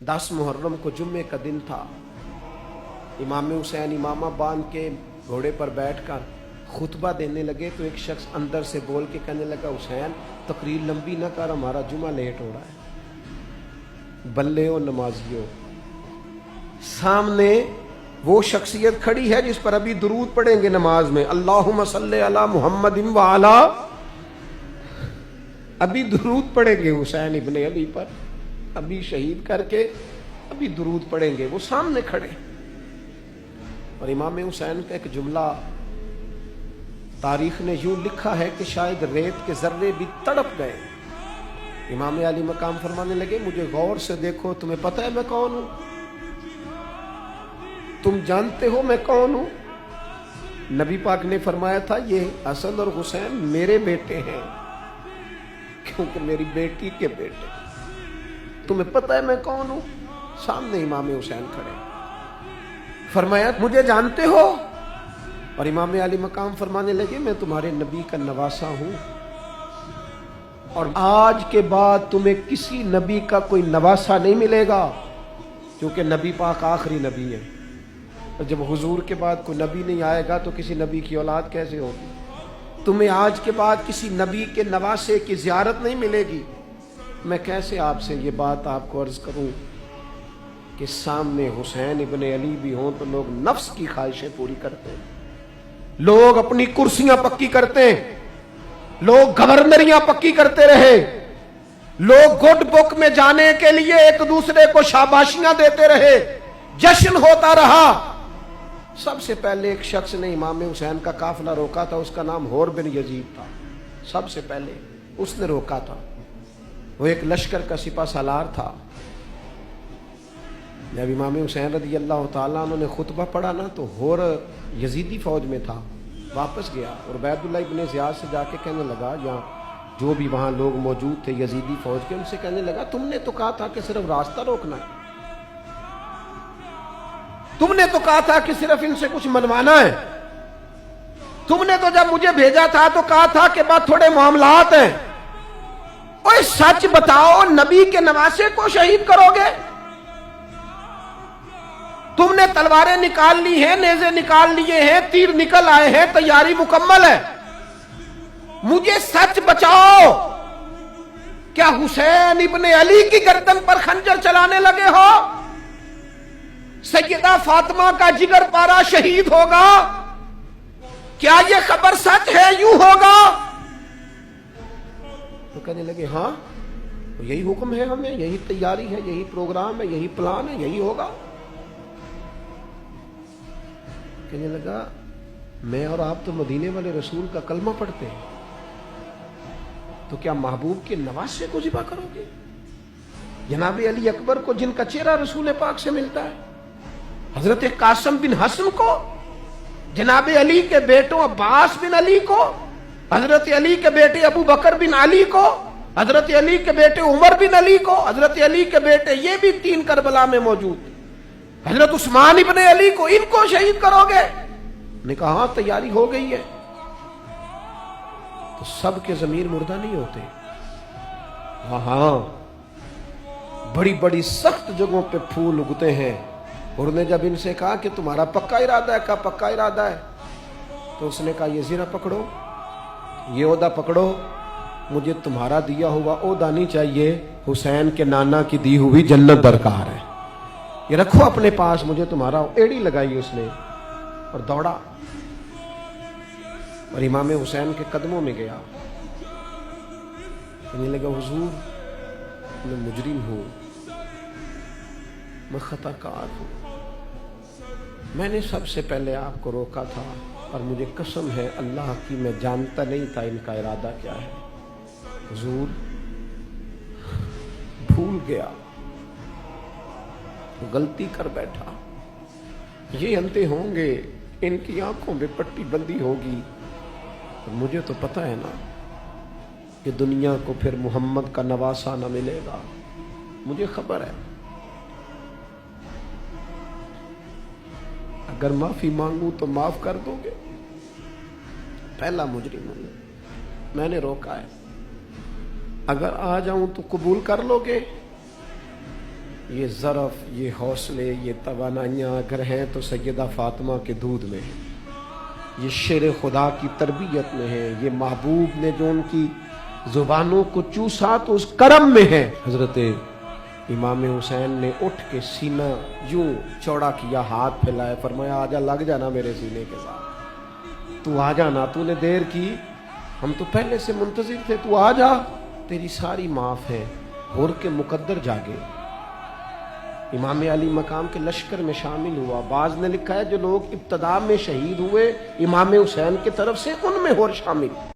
10 मुहर्रम को जुम्मे का दिन था। इमाम हुसैन इमामा बांध के घोड़े पर बैठकर खुतबा देने लगे तो एक शख्स अंदर से बोल के कहने लगा, हुसैन तकरीर लंबी न कर, हमारा जुमा लेट हो रहा है। बल्ले ओ नमाजियों, सामने वो शख्सियत खड़ी है जिस पर अभी दुरूद पढ़ेंगे नमाज में, अल्लाहुम्मा सल्ले अला मुहम्मदिन व अला, अभी दुरूद पढ़ेंगे हुसैन इब्ने अली पर, अभी शहीद करके अभी दुरूद पढ़ेंगे, वो सामने खड़े। और इमाम हुसैन का एक जुमला तारीख ने यूं लिखा है कि शायद रेत के जर्रे भी तड़प गए। इमाम अली मकाम फरमाने लगे, मुझे गौर से देखो, तुम्हें पता है मैं कौन हूं? तुम जानते हो मैं कौन हूं? नबी पाक ने फरमाया था, ये हसन और हुसैन मेरे बेटे हैं, क्योंकि मेरी बेटी के बेटे। तुम्हें पता है मैं कौन हूं? सामने इमाम हुसैन खड़े। फरमाया, मुझे जानते हो? और इमाम अली मकाम फरमाने लगे, मैं तुम्हारे नबी का नवासा हूं और आज के बाद तुम्हें किसी नबी का कोई नवासा नहीं मिलेगा, क्योंकि नबी पाक आखिरी नबी है। और जब हुजूर के बाद कोई नबी नहीं आएगा तो किसी नबी की औलाद कैसे होगी? तुम्हें आज के बाद किसी नबी के नवासे की ज़ियारत नहीं मिलेगी। मैं कैसे आपसे ये बात आपको अर्ज करूं कि सामने हुसैन इब्ने अली भी हों तो लोग नफ्स की ख्वाहिशें पूरी करते हैं, लोग अपनी कुर्सियां पक्की करते हैं, लोग गवर्नरियां पक्की करते रहे, लोग गुड बुक में जाने के लिए एक दूसरे को शाबाशियां देते रहे, जश्न होता रहा। सबसे पहले एक शख्स ने इमाम हुसैन का काफिला रोका था, उसका नाम होर बिन यजीद था। सबसे पहले उसने रोका था। वो एक लश्कर का सिपा सालार था। जब इमाम हुसैन रज़ी अल्लाह ताला उन्होंने खुतबा पढ़ा ना, तो होर यजीदी फौज में था, वापस गया और उबैदुल्लाह इब्ने ज़ियाद से जाके कहने लगा, यहाँ जो भी वहां लोग मौजूद थे यजीदी फौज के, उनसे कहने लगा, तुमने तो कहा था कि सिर्फ रास्ता रोकना है, तुमने तो कहा था कि सिर्फ इनसे कुछ मनवाना है, तुमने तो जब मुझे भेजा था तो कहा था कि बात थोड़े मामलात हैं। ओए सच बताओ, नबी के नवासे को शहीद करोगे? तुमने तलवारें निकाल ली हैं, नेज़े निकाल लिए हैं, तीर निकल आए हैं, तैयारी मुकम्मल है, मुझे सच बताओ, क्या हुसैन इब्ने अली की गर्दन पर खंजर चलाने लगे हो? सैयदा फातिमा का जिगर पारा शहीद होगा? क्या यह खबर सच है? यूं होगा? तो कहने लगे, हाँ तो यही हुक्म है हमें, यही तैयारी है, यही प्रोग्राम है, यही प्लान है, यही होगा। कहने लगा, मैं और आप तो मदीने वाले रसूल का कलमा पढ़ते हैं, तो क्या महबूब के नवासे को ज़िबा करोगे? जनाब अली अकबर को, जिनका चेहरा रसूल पाक से मिलता है, हजरत कासिम बिन हसन को, जनाब अली के बेटों अब्बास बिन अली को, हजरत अली के बेटे अबू बकर बिन अली को, हजरत अली के बेटे उमर बिन अली को, हजरत अली के बेटे ये भी 3 करबला में मौजूद, हजरत उस्मान इब्ने अली को, इनको शहीद करोगे? ने कहा, हाँ तैयारी हो गई है। तो सबके ज़मीर मुर्दा नहीं होते। हाँ, बड़ी बड़ी सख्त जगहों पे फूल उगते हैं। और ने जब इनसे कहा कि तुम्हारा पक्का इरादा है? कहा पक्का इरादा है। तो उसने कहा, ये ज़रा पकड़ो, ये ओहदा पकड़ो, मुझे तुम्हारा दिया हुआ ओहदा नहीं चाहिए, हुसैन के नाना की दी हुई जन्नत दरकार है, ये रखो अपने पास, मुझे तुम्हारा। एड़ी लगाई उसने और दौड़ा और इमाम हुसैन के कदमों में गया। कहने लगा, हुजूर मैं मुजरिम हूं, मैं खताकार हूं, मैंने सबसे पहले आपको रोका था और मुझे कसम है अल्लाह की, मैं जानता नहीं था इनका इरादा क्या है। हुजूर भूल गया, गलती कर बैठा, ये अंधे होंगे, इनकी आंखों में पट्टी बंदी होगी, तो मुझे तो पता है ना कि दुनिया को फिर मोहम्मद का नवासा न मिलेगा, मुझे खबर है। अगर माफी मांगू तो माफ कर दोगे? पहला मुजरिम हूं, मैंने रोका है, अगर आ जाऊं तो कबूल कर लोगे? یہ ظرف، یہ حوصلے، یہ توانائیاں اگر ہیں تو سیدہ فاطمہ کے دودھ میں ہیں، یہ شیر خدا کی تربیت میں ہے، یہ محبوب نے جو ان کی زبانوں کو چوسا تو اس کرم میں ہے۔ حضرت امام حسین نے اٹھ کے سینہ یوں چوڑا کیا، ہاتھ پھیلائے، فرمایا آجا، لگ جانا میرے سینے کے ساتھ، تو آ جانا، تو نے دیر کی، ہم تو پہلے سے منتظر تھے، تو آ جا، تیری ساری معاف ہے۔ ہور کے مقدر جاگے، امام علی مقام کے لشکر میں شامل ہوا۔ بعض نے لکھا ہے جو لوگ ابتدا میں شہید ہوئے امام حسین کی طرف سے، ان میں ہور شامل۔